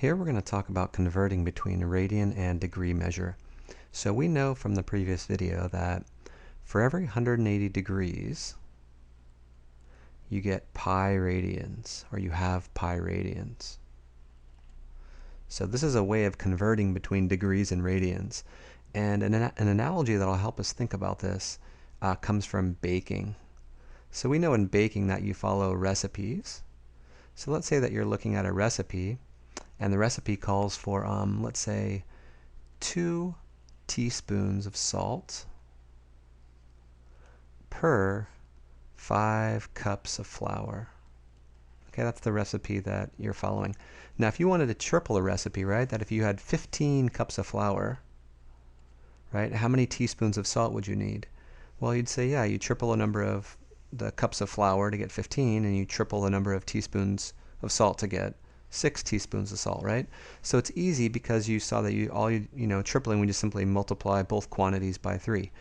Here we're going to talk about converting between radian and degree measure. So we know from the previous video that for every 180 degrees, you get pi radians, or you have pi radians. So this is a way of converting between degrees and radians. And an analogy that will help us think about this comes from baking. So we know in baking that you follow recipes. So let's say that you're looking at a recipe, and the recipe calls for, let's say, 2 teaspoons of salt per 5 cups of flour. Okay, that's the recipe that you're following. Now, if you wanted to triple a recipe, right, that if you had 15 cups of flour, right, how many teaspoons of salt would you need? Well, you'd say, yeah, you triple the number of the cups of flour to get 15, and you triple the number of teaspoons of salt to get 6 teaspoons of salt, right? So it's easy because you saw that tripling, we just simply multiply both quantities by 3.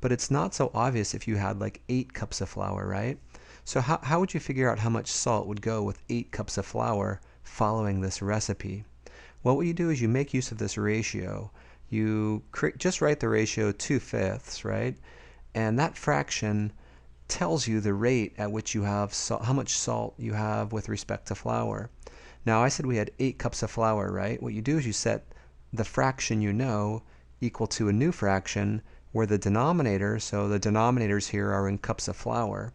But it's not so obvious if you had like 8 cups of flour, right? So how would you figure out how much salt would go with 8 cups of flour following this recipe? Well, what you do is you make use of this ratio. You just write the ratio 2/5, right? And that fraction tells you the rate at which you have how much salt you have with respect to flour. Now, I said we had 8 cups of flour, right? What you do is you set the fraction you know equal to a new fraction where the denominator, so the denominators here are in cups of flour,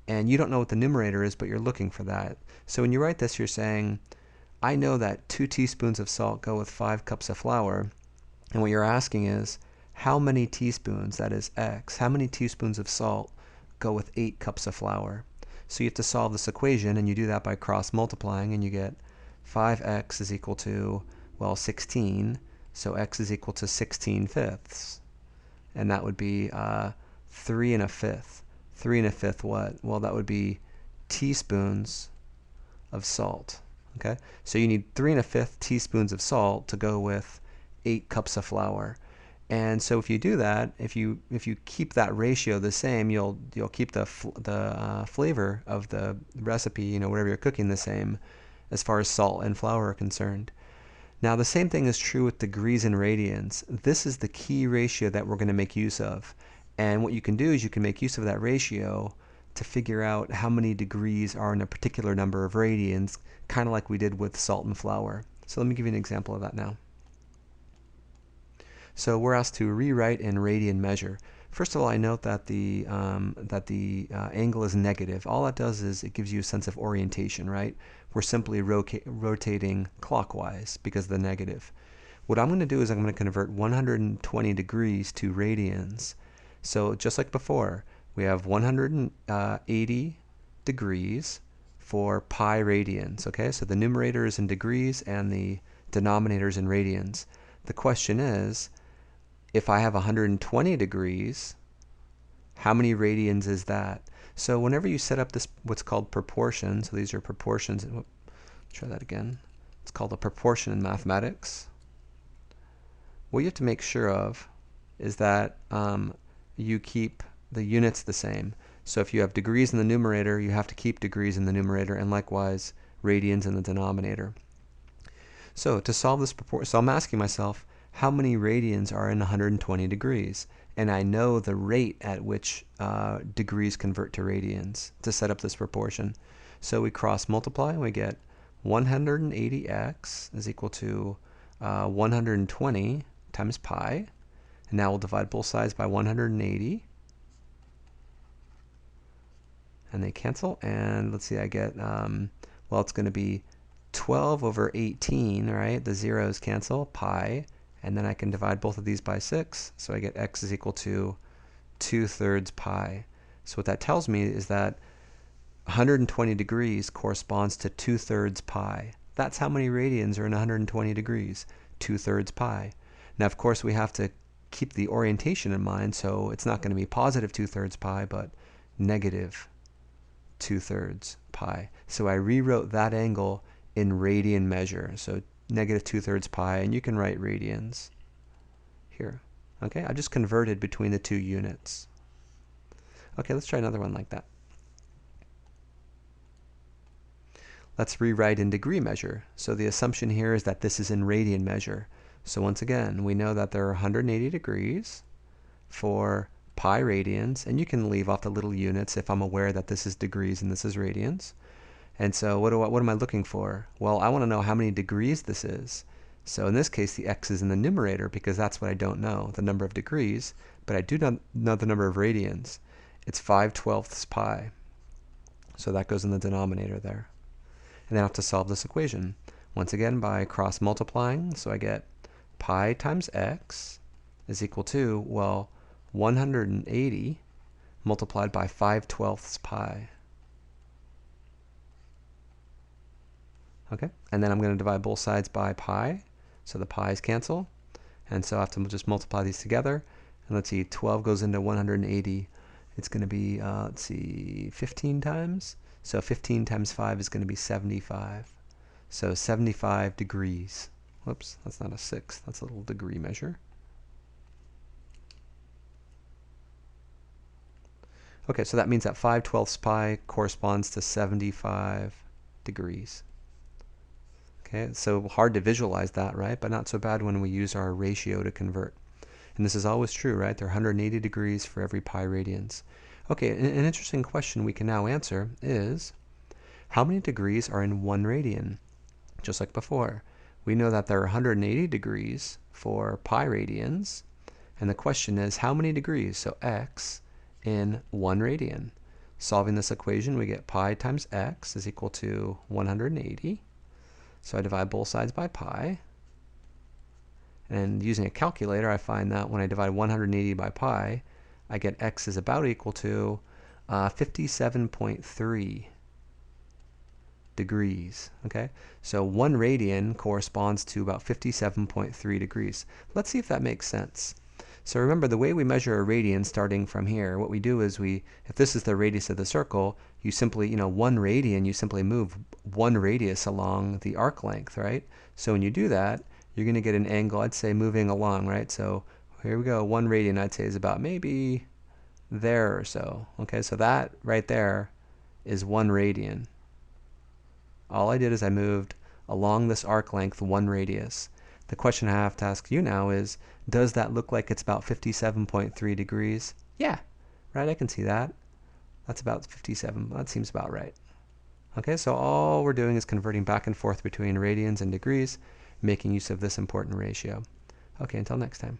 and you don't know what the numerator is, but you're looking for that. So when you write this, you're saying, I know that 2 teaspoons of salt go with 5 cups of flour, and what you're asking is, how many teaspoons, that is x, how many teaspoons of salt go with 8 cups of flour? So you have to solve this equation, and you do that by cross-multiplying, and you get 5x is equal to, well, 16, so x is equal to 16/5. And that would be 3 1/5. 3 1/5 what? Well, that would be teaspoons of salt. Okay, so you need 3 1/5 teaspoons of salt to go with 8 cups of flour. And so if you do that, if you keep that ratio the same, you'll keep the flavor of the recipe, whatever you're cooking, the same as far as salt and flour are concerned. Now, the same thing is true with degrees and radians. This is the key ratio that we're going to make use of. And what you can do is you can make use of that ratio to figure out how many degrees are in a particular number of radians, kind of like we did with salt and flour. So let me give you an example of that now. So we're asked to rewrite and radian measure. First of all, I note that the angle is negative. All that does is it gives you a sense of orientation, right? We're simply rotating clockwise because of the negative. What I'm going to do is I'm going to convert 120 degrees to radians. So just like before, we have 180 degrees for pi radians. Okay, so the numerator is in degrees and the denominator is in radians. The question is, if I have 120 degrees, how many radians is that? So whenever you set up this, what's called proportion, so these are proportions, try that again. It's called a proportion in mathematics. What you have to make sure of is that you keep the units the same. So if you have degrees in the numerator, you have to keep degrees in the numerator, and likewise radians in the denominator. So to solve this proportion, so I'm asking myself, how many radians are in 120 degrees? And I know the rate at which degrees convert to radians to set up this proportion. So we cross multiply and we get 180x is equal to 120 times pi. And now we'll divide both sides by 180. And they cancel. And let's see, I get, well, it's going to be 12 over 18, right? The zeros cancel, pi. And then I can divide both of these by 6, so I get x is equal to 2/3 pi. So what that tells me is that 120 degrees corresponds to 2/3 pi. That's how many radians are in 120 degrees, 2/3 pi. Now, of course, we have to keep the orientation in mind, so it's not going to be positive 2/3 pi, but negative 2/3 pi. So I rewrote that angle in radian measure. So negative 2/3 pi, and you can write radians here. Okay, I just converted between the two units. Okay, let's try another one like that. let's rewrite in degree measure. So the assumption here is that this is in radian measure. So once again, we know that there are 180 degrees for pi radians, and you can leave off the little units if I'm aware that this is degrees and this is radians. And so what am I looking for? Well, I want to know how many degrees this is. So in this case, the x is in the numerator because that's what I don't know, the number of degrees, but I do not know the number of radians. It's 5/12 pi. So that goes in the denominator there. And then I have to solve this equation. Once again, by cross multiplying, so I get pi times x is equal to, well, 180 multiplied by 5/12 pi. Okay, and then I'm going to divide both sides by pi, so the pi's cancel, and so I have to just multiply these together. And let's see, 12 goes into 180. It's going to be, let's see, 15 times. So 15 times 5 is going to be 75. So 75 degrees. Whoops, that's not a 6. That's a little degree measure. Okay, so that means that 5/12 pi corresponds to 75 degrees. Okay, so hard to visualize that, right? But not so bad when we use our ratio to convert. And this is always true, right? There are 180 degrees for every pi radians. Okay, an interesting question we can now answer is, how many degrees are in 1 radian? Just like before, we know that there are 180 degrees for pi radians, and the question is, how many degrees? So x in 1 radian. Solving this equation, we get pi times x is equal to 180. So I divide both sides by pi. And using a calculator, I find that when I divide 180 by pi, I get x is about equal to 57.3 degrees. Okay, so 1 radian corresponds to about 57.3 degrees. Let's see if that makes sense. So remember, the way we measure a radian starting from here, what we do is if this is the radius of the circle, you simply, 1 radian, you simply move 1 radius along the arc length, right? So when you do that, you're going to get an angle, I'd say, moving along, right? So here we go, 1 radian, I'd say, is about maybe there or so. Okay, so that right there is 1 radian. All I did is I moved along this arc length 1 radius. The question I have to ask you now is, does that look like it's about 57.3 degrees? Yeah, right, I can see that. That's about 57. That seems about right. Okay, so all we're doing is converting back and forth between radians and degrees, making use of this important ratio. Okay, until next time.